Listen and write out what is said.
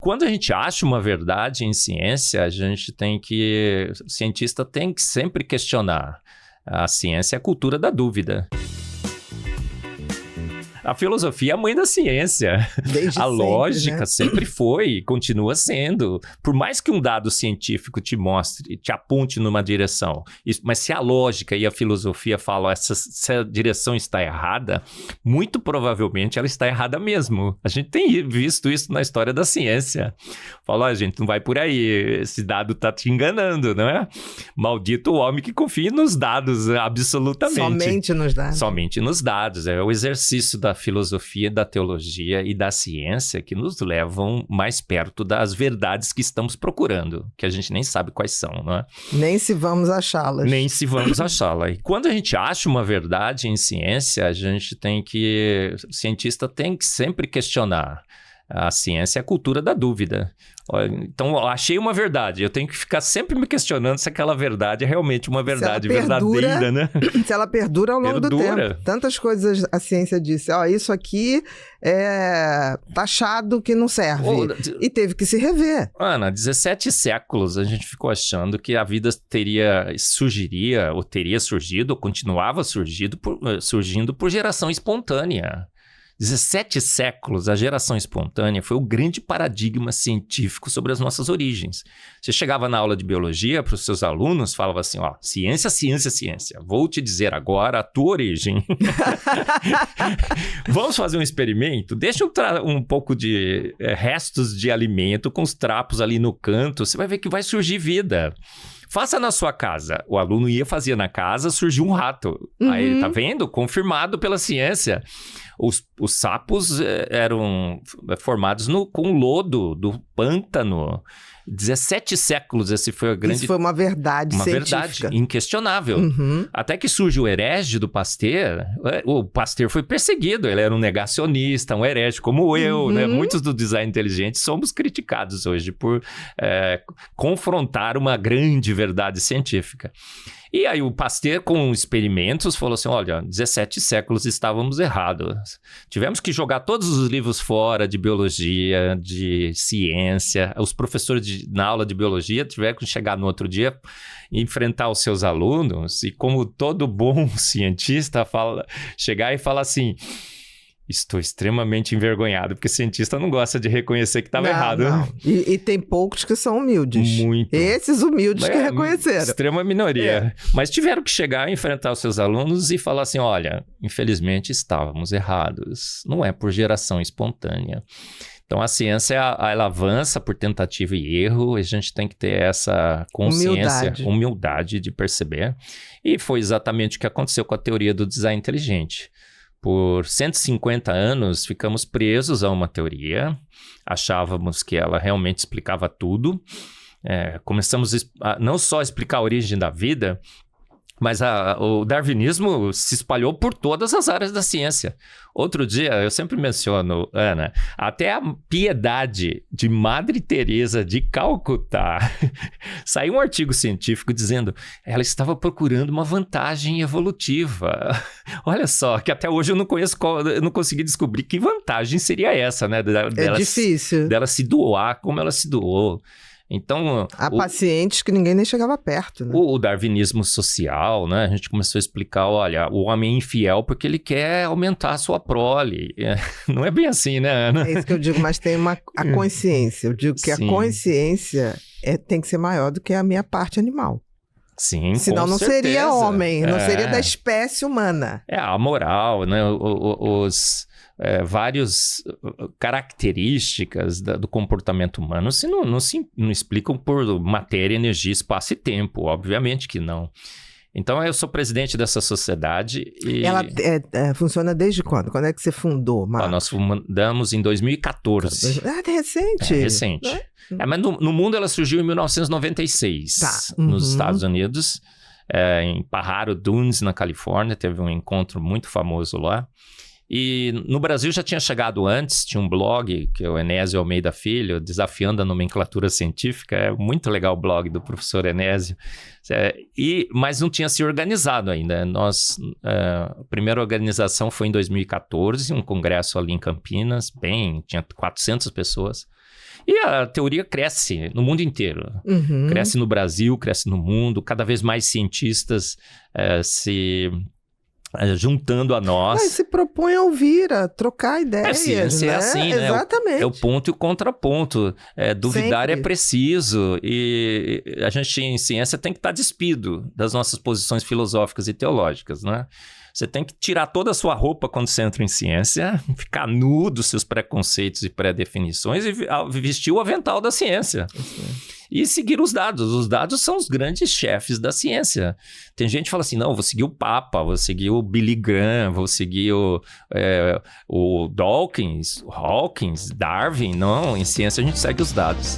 Quando a gente acha uma verdade em ciência, o cientista tem que sempre questionar. A ciência é a cultura da dúvida. A filosofia é a mãe da ciência. Desde a sempre, lógica né? sempre foi e continua sendo. Por mais que um dado científico te mostre, te aponte numa direção, mas se a lógica e a filosofia falam se a direção está errada, muito provavelmente ela está errada mesmo. A gente tem visto isso na história da ciência. Fala, gente, não vai por aí, esse dado está te enganando, não é? Maldito o homem que confia nos dados, absolutamente. Somente nos dados. Somente nos dados. É o exercício da filosofia, da teologia e da ciência que nos levam mais perto das verdades que estamos procurando, que a gente nem sabe quais são, não é? Nem se vamos achá-las. Nem se vamos achá-la. E quando a gente acha uma verdade em ciência, o cientista tem que sempre questionar. A ciência é a cultura da dúvida. Então, eu achei uma verdade. Eu tenho que ficar sempre me questionando se aquela verdade é realmente uma verdade verdadeira, né? Se ela perdura ao longo do tempo. Tantas coisas a ciência disse. Isso aqui é taxado que não serve. E teve que se rever. Ana, 17 séculos a gente ficou achando que a vida teria surgido, ou continuava surgindo por geração espontânea. 17 séculos, a geração espontânea foi o grande paradigma científico sobre as nossas origens. Você chegava na aula de biologia para os seus alunos, falava assim, ciência, ciência, ciência. Vou te dizer agora a tua origem. Vamos fazer um experimento? Deixa eu um pouco de restos de alimento com os trapos ali no canto, você vai ver que vai surgir vida. Faça na sua casa. O aluno ia fazer na casa, surgiu um rato. Uhum. Aí, tá vendo? Confirmado pela ciência. Os sapos eram formados com lodo do pântano. 17 séculos, esse foi a grande... Isso foi uma verdade científica. Uma verdade inquestionável. Uhum. Até que surge o herege do Pasteur. O Pasteur foi perseguido, ele era um negacionista, um herege como eu, né? Muitos do design inteligente somos criticados hoje por confrontar uma grande verdade científica. E aí o Pasteur, com experimentos, falou assim, olha, 17 séculos estávamos errados. Tivemos que jogar todos os livros fora de biologia, de ciência. Os professores na aula de biologia tiveram que chegar no outro dia e enfrentar os seus alunos. E como todo bom cientista, chegar e falar assim... Estou extremamente envergonhado, porque cientista não gosta de reconhecer que estava errado. Não. E tem poucos que são humildes. Muito. Esses humildes que reconheceram. Extrema minoria. Mas tiveram que chegar e enfrentar os seus alunos e falar assim, olha, infelizmente estávamos errados. Não é por geração espontânea. Então, a ciência, ela avança por tentativa e erro, e a gente tem que ter essa consciência, humildade de perceber. E foi exatamente o que aconteceu com a teoria do design inteligente. Por 150 anos, ficamos presos a uma teoria, achávamos que ela realmente explicava tudo. Começamos a não só explicar a origem da vida, mas o darwinismo se espalhou por todas as áreas da ciência. Outro dia, eu sempre menciono, Ana, até a piedade de Madre Teresa de Calcutá. Saiu um artigo científico dizendo ela estava procurando uma vantagem evolutiva. Olha só, que até hoje eu não consegui descobrir que vantagem seria essa, né? Difícil. Dela se doar como ela se doou. Então, há pacientes que ninguém nem chegava perto, né? O darwinismo social, né? A gente começou a explicar, olha, o homem é infiel porque ele quer aumentar a sua prole. Não é bem assim, né, Ana? É isso que eu digo, mas tem a consciência. Eu digo que Sim. A consciência tem que ser maior do que a minha parte animal. Sim, senão com não certeza. Seria homem, não seria da espécie humana. A moral, né? Várias características do comportamento humano não explicam por matéria, energia, espaço e tempo. Obviamente que não. Então, eu sou presidente dessa sociedade e... Ela funciona desde quando? Quando é que você fundou, Marcos? Nós fundamos em 2014. É recente. É recente. Mas no mundo ela surgiu em 1996, nos Estados Unidos, em Pajaro Dunes, na Califórnia. Teve um encontro muito famoso lá. E no Brasil já tinha chegado antes, tinha um blog, que é o Enésio Almeida Filho, Desafiando a Nomenclatura Científica. É muito legal o blog do professor Enésio. Mas não tinha se organizado ainda. A primeira organização foi em 2014, um congresso ali em Campinas, tinha 400 pessoas. E a teoria cresce no mundo inteiro. Cresce no Brasil, cresce no mundo. Cada vez mais cientistas se juntando a nós. Mas se propõe a ouvir, a trocar ideias. Ciência né? É assim, né? Exatamente. É o ponto e o contraponto. Duvidar sempre. É preciso. E a gente, em ciência, tem que estar despido das nossas posições filosóficas e teológicas, né? Você tem que tirar toda a sua roupa quando você entra em ciência, ficar nu dos seus preconceitos e pré-definições e vestir o avental da ciência. E seguir os dados. Os dados são os grandes chefes da ciência. Tem gente que fala assim, não, vou seguir o Papa, vou seguir o Billy Graham, vou seguir o Dawkins, Hawkins, Darwin. Não, em ciência a gente segue os dados.